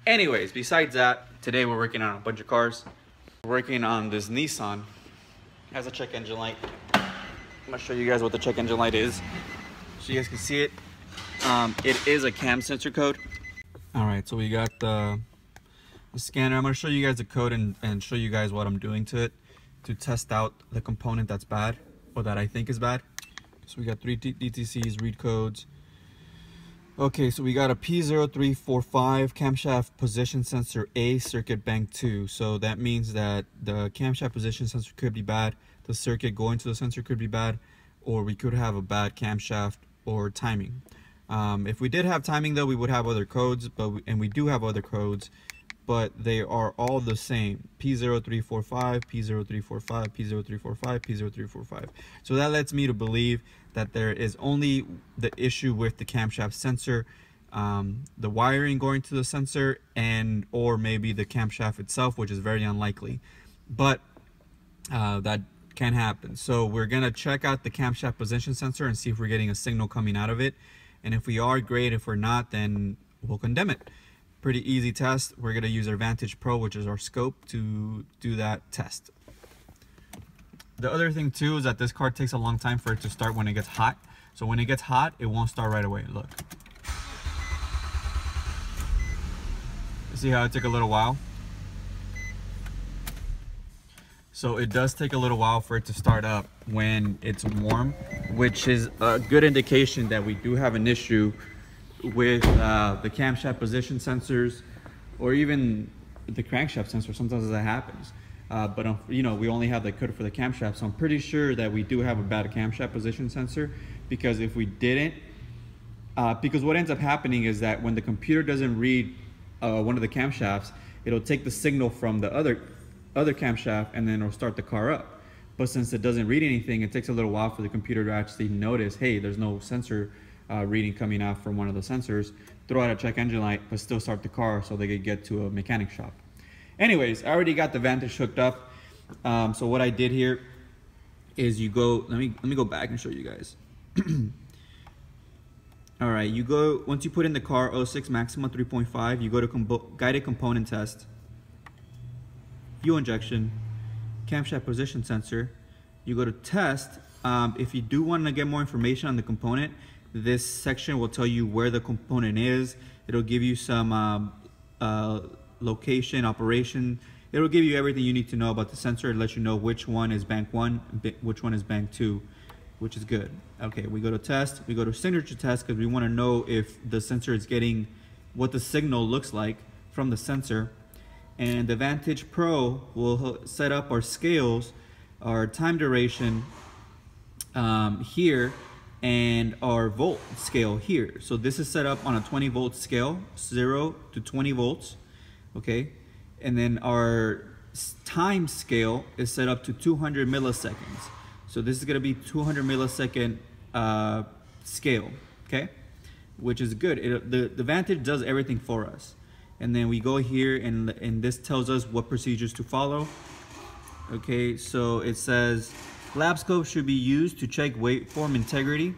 Anyways, besides that, today we're working on a bunch of cars. We're working on this Nissan. It has a check engine light. I'm gonna show you guys what the check engine light is, so you guys can see it. It is a cam sensor code. All right, so we got the scanner. I'm gonna show you guys the code and show you guys what I'm doing to it to test out the component that's bad, or that I think is bad. So we got 3 DTCs, read codes. Okay, so we got a P0345 camshaft position sensor A circuit bank 2. So that means that the camshaft position sensor could be bad, the circuit going to the sensor could be bad, or we could have a bad camshaft or timing. If we did have timing though, we would have other codes, and we do have other codes, but they are all the same. P0345, P0345, P0345, P0345. So that lets me to believe that there is only the issue with the camshaft sensor, the wiring going to the sensor, and or maybe the camshaft itself, which is very unlikely, but that can happen. So we're gonna check out the camshaft position sensor and see if we're getting a signal coming out of it, and if we are, great. If we're not, then we'll condemn it. Pretty easy test. We're gonna use our Vantage Pro, which is our scope, to do that test. The other thing too is that this car takes a long time for it to start when it gets hot. So when it gets hot, it won't start right away. Look. See how it took a little while? So it does take a little while for it to start up when it's warm, which is a good indication that we do have an issue with the camshaft position sensors, or even the crankshaft sensor. Sometimes that happens, but you know, we only have the code for the camshaft, so I'm pretty sure that we do have a bad camshaft position sensor, because if we didn't, because what ends up happening is that when the computer doesn't read one of the camshafts, it'll take the signal from the other camshaft and then it'll start the car up. But since it doesn't read anything, it takes a little while for the computer to actually notice, hey, there's no sensor reading coming out from one of the sensors, throw out a check engine light, but still start the car so they could get to a mechanic shop. Anyways, I already got the Vantage hooked up. So what I did here is you go, let me go back and show you guys. All right, you go, once you put in the car 06 maxima 3.5, you go to guided component test, fuel injection, camshaft position sensor. You go to test. If you do want to get more information on the component, this section will tell you where the component is. It'll give you some location, operation. It'll give you everything you need to know about the sensor and let you know which one is bank 1, which one is bank 2, which is good. Okay, we go to test. We go to signature test because we want to know if the sensor is getting what the signal looks like from the sensor. And the Vantage Pro will set up our scales, our time duration here, and our volt scale here. So this is set up on a 20 volt scale, 0 to 20 volts, okay? And then our time scale is set up to 200 milliseconds. So this is gonna be 200 millisecond scale, okay? Which is good. The Vantage does everything for us. And then we go here and this tells us what procedures to follow. Okay, so it says, lab scope should be used to check waveform integrity.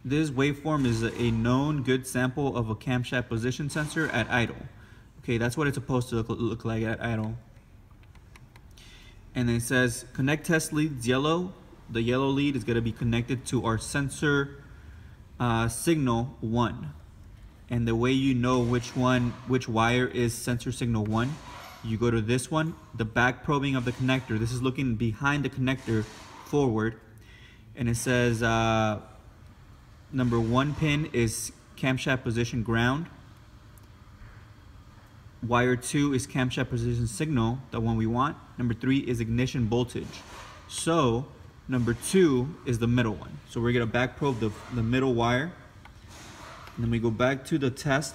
This waveform is a known good sample of a camshaft position sensor at idle. Okay, that's what it's supposed to look like at idle. And then it says, connect test leads yellow. The yellow lead is going to be connected to our sensor signal 1. And the way you know which wire is sensor signal 1, you go to this one, the back probing of the connector. This is looking behind the connector forward, and it says number 1 pin is camshaft position ground, wire 2 is camshaft position signal, the one we want, number 3 is ignition voltage. So number 2 is the middle one. So we're gonna back probe the middle wire. And then we go back to the test.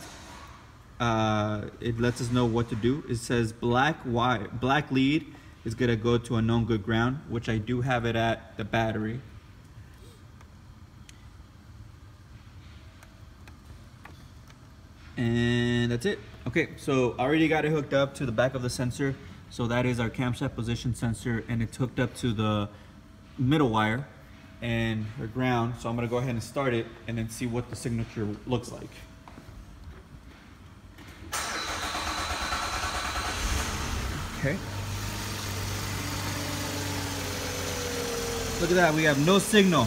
It lets us know what to do. It says black lead is gonna go to a known good ground, which I do have it at the battery. And that's it. Okay, so I already got it hooked up to the back of the sensor. So that is our camshaft position sensor, and it's hooked up to the middle wire. and the ground. So I'm gonna go ahead and start it and then see what the signature looks like. Okay. Look at that, we have no signal.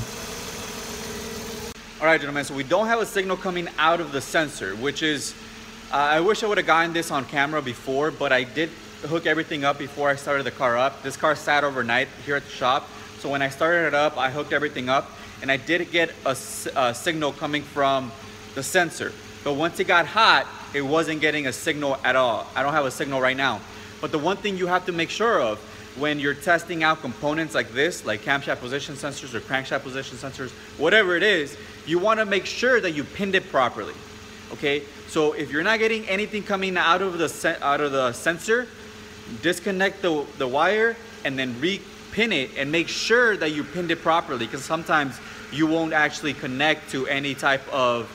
All right, gentlemen, so we don't have a signal coming out of the sensor, which is, I wish I would have gotten this on camera before, but I did hook everything up before I started the car up. This car sat overnight here at the shop. So when I started it up, I hooked everything up and I did get a signal coming from the sensor. But once it got hot, it wasn't getting a signal at all. I don't have a signal right now. But the one thing you have to make sure of when you're testing out components like this, like camshaft position sensors or crankshaft position sensors, whatever it is, you want to make sure that you pinned it properly. Okay, so if you're not getting anything coming out of the sensor, disconnect the wire and then re-pin it and make sure that you pinned it properly, because sometimes you won't actually connect to any type of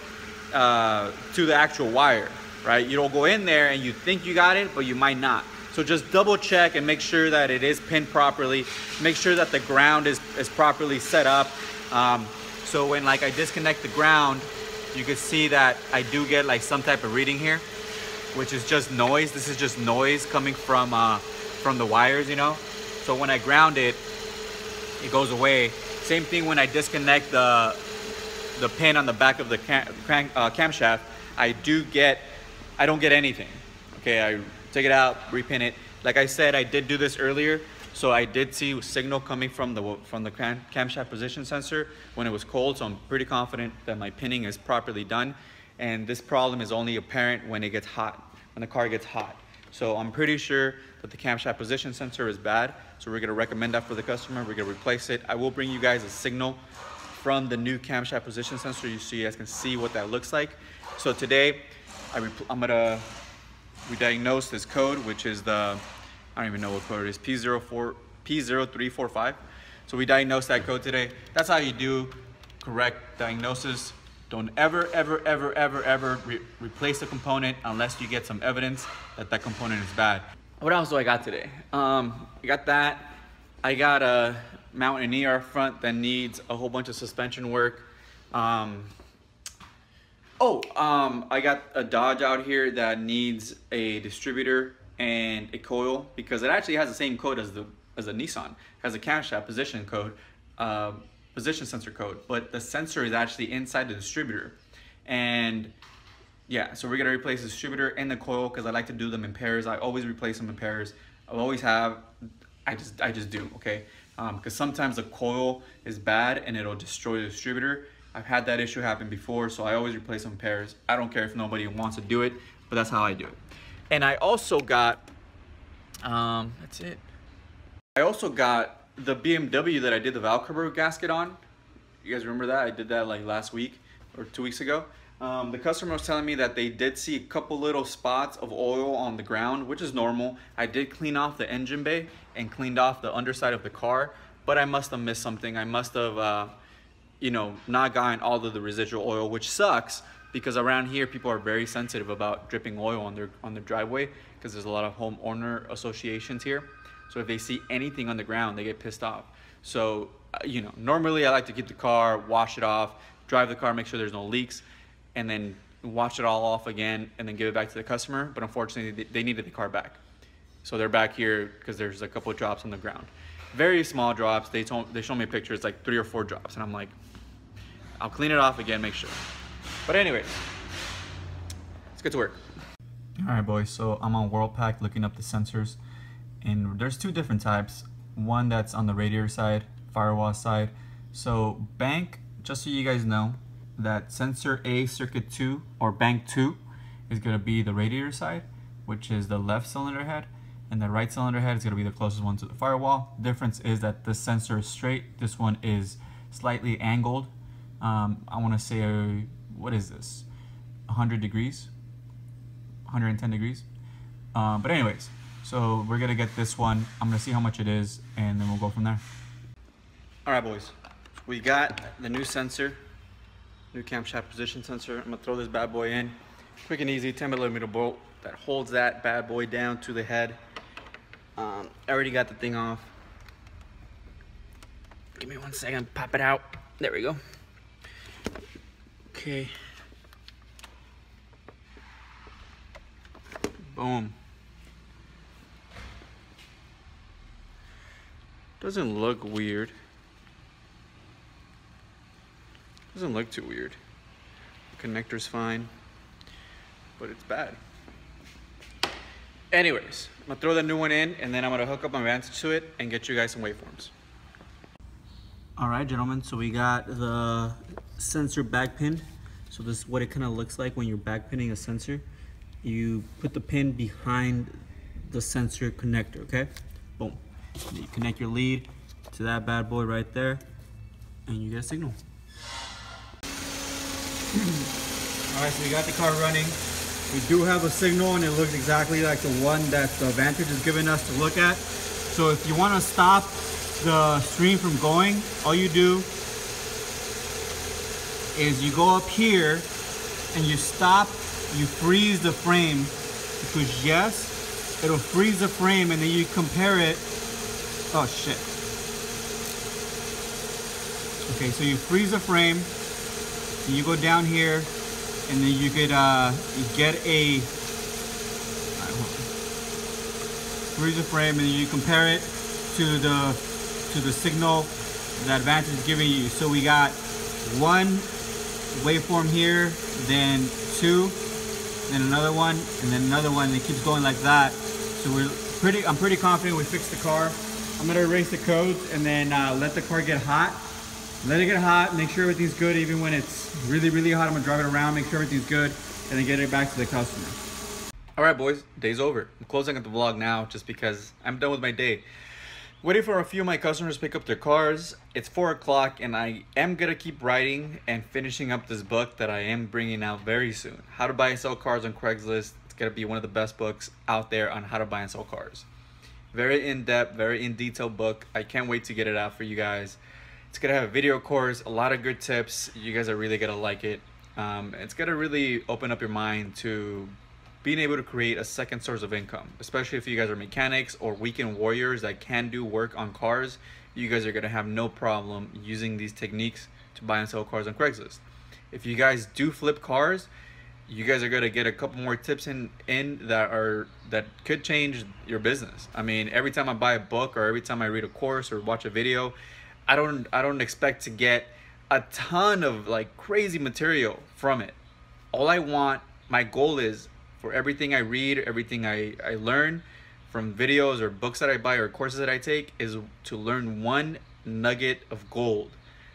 to the actual wire, right? You don't go in there and you think you got it, but you might not. So just double check and make sure that it is pinned properly. Make sure that the ground is properly set up. So when like I disconnect the ground, you can see that I do get like some type of reading here, which is just noise. This is just noise coming from the wires, you know? So when I ground it, it goes away. Same thing when I disconnect the pin on the back of the camshaft, I don't get anything. Okay, I take it out, repin it. Like I said, I did do this earlier, so I did see signal coming from the camshaft position sensor when it was cold, so I'm pretty confident that my pinning is properly done. And this problem is only apparent when it gets hot, when the car gets hot. So I'm pretty sure that the camshaft position sensor is bad, so we're gonna recommend that for the customer. We're gonna replace it. I will bring you guys a signal from the new camshaft position sensor, so you guys can see what that looks like. So today, I'm gonna diagnose this code, which is I don't even know what code it is, P0345. So we diagnosed that code today. That's how you do correct diagnosis. Don't ever replace the component unless you get some evidence that that component is bad. What else do I got today? I got that. I got a mount an ER front that needs a whole bunch of suspension work. I got a Dodge out here that needs a distributor and a coil, because it actually has the same code as a Nissan. It has a camshaft position code, position sensor code, but the sensor is actually inside the distributor. And yeah, so we're gonna replace the distributor and the coil, because I like to do them in pairs. I always replace them in pairs. I always have. I just do, okay? Because sometimes the coil is bad and it'll destroy the distributor. I've had that issue happen before, so I always replace them in pairs. I don't care if nobody wants to do it, but that's how I do it. And I also got, that's it. I also got the BMW that I did the valve cover gasket on. You guys remember that? I did that like last week or 2 weeks ago. The customer was telling me that they did see a couple little spots of oil on the ground, which is normal. I did clean off the engine bay and cleaned off the underside of the car, but I must have missed something. I must have, you know, not gotten all of the residual oil, which sucks, because around here people are very sensitive about dripping oil on their driveway, because there's a lot of homeowner associations here. So if they see anything on the ground, they get pissed off. So you know, normally I like to keep the car, wash it off, drive the car, make sure there's no leaks, and then wash it all off again and then give it back to the customer. But unfortunately they needed the car back, so they're back here because there's a couple of drops on the ground, very small drops. They showed me a picture, it's like 3 or 4 drops, and I'm like, I'll clean it off again, make sure. But anyways, let's get to work. All right, boys, so I'm on WorldPack looking up the sensors, and there's 2 different types. One that's on the radiator side, firewall side. So bank, just so you guys know, that sensor A circuit 2 or bank 2 is going to be the radiator side, which is the left cylinder head, and the right cylinder head is going to be the closest one to the firewall. Difference is that this sensor is straight, this one is slightly angled. I want to say, what is this, 100 degrees, 110 degrees. But anyways, so we're gonna get this one. I'm gonna see how much it is, and then we'll go from there. All right, boys, we got the new sensor, new camshaft position sensor. I'm gonna throw this bad boy in, quick and easy, 10mm bolt that holds that bad boy down to the head. I already got the thing off. Give me 1 second, pop it out. There we go. Okay. Boom. Doesn't look weird. Doesn't look too weird. Connector's fine, but it's bad. Anyways, I'm gonna throw the new one in, and then I'm gonna hook up my Vantage to it and get you guys some waveforms. All right, gentlemen, so we got the sensor back pin. So this is what it kind of looks like when you're back pinning a sensor. You put the pin behind the sensor connector, okay? Boom. You connect your lead to that bad boy right there, and you get a signal. All right, so we got the car running. We do have a signal, and it looks exactly like the one that the Vantage is giving us to look at. So if you want to stop the stream from going, all you do is you go up here and you stop, you freeze the frame. You push yes, it'll freeze the frame, and then you compare it. Oh shit. Okay, so you freeze the frame, and you go down here, and then you could you get a freeze the frame, and then you compare it to the signal that Vantage is giving you. So we got one waveform here, then two, then another one, and then another one, and it keeps going like that. So I'm pretty confident we fixed the car. I'm gonna erase the codes and then let the car get hot. Let it get hot, make sure everything's good. Even when it's really, really hot, I'm gonna drive it around, make sure everything's good, and then get it back to the customer. All right, boys, day's over. I'm closing up the vlog now just because I'm done with my day. Waiting for a few of my customers to pick up their cars. It's 4 o'clock, and I am gonna keep writing and finishing up this book that I am bringing out very soon. How to buy and sell cars on Craigslist. It's gonna be one of the best books out there on how to buy and sell cars. Very in-depth, very in-detail book. I can't wait to get it out for you guys. It's gonna have a video course, a lot of good tips. You guys are really gonna like it. It's gonna really open up your mind to being able to create a second source of income, especially if you guys are mechanics or weekend warriors that can do work on cars. You guys are gonna have no problem using these techniques to buy and sell cars on Craigslist. If you guys do flip cars, you guys are gonna get a couple more tips in that could change your business. I mean, every time I buy a book or every time I read a course or watch a video, I don't expect to get a ton of like crazy material from it. All I want, my goal is for everything I read, everything I learn from videos or books that I buy or courses that I take, is to learn one nugget of gold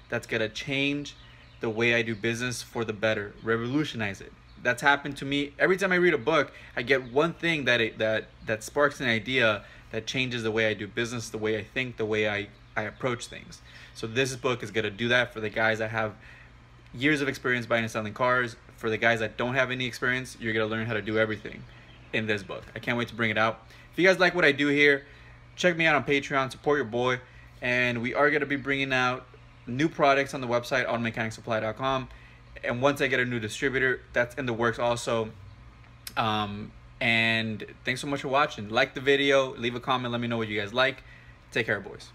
that's gonna change the way I do business for the better, revolutionize it. That's happened to me. Every time I read a book, I get one thing that sparks an idea that changes the way I do business, the way I think, the way I approach things. So this book is gonna do that for the guys that have years of experience buying and selling cars. For the guys that don't have any experience, you're gonna learn how to do everything in this book. I can't wait to bring it out. If you guys like what I do here, check me out on Patreon, support your boy, and we are gonna be bringing out new products on the website, automechanicssupply.com. And once I get a new distributor, that's in the works also. And thanks so much for watching. Like the video, leave a comment, let me know what you guys like. Take care, boys.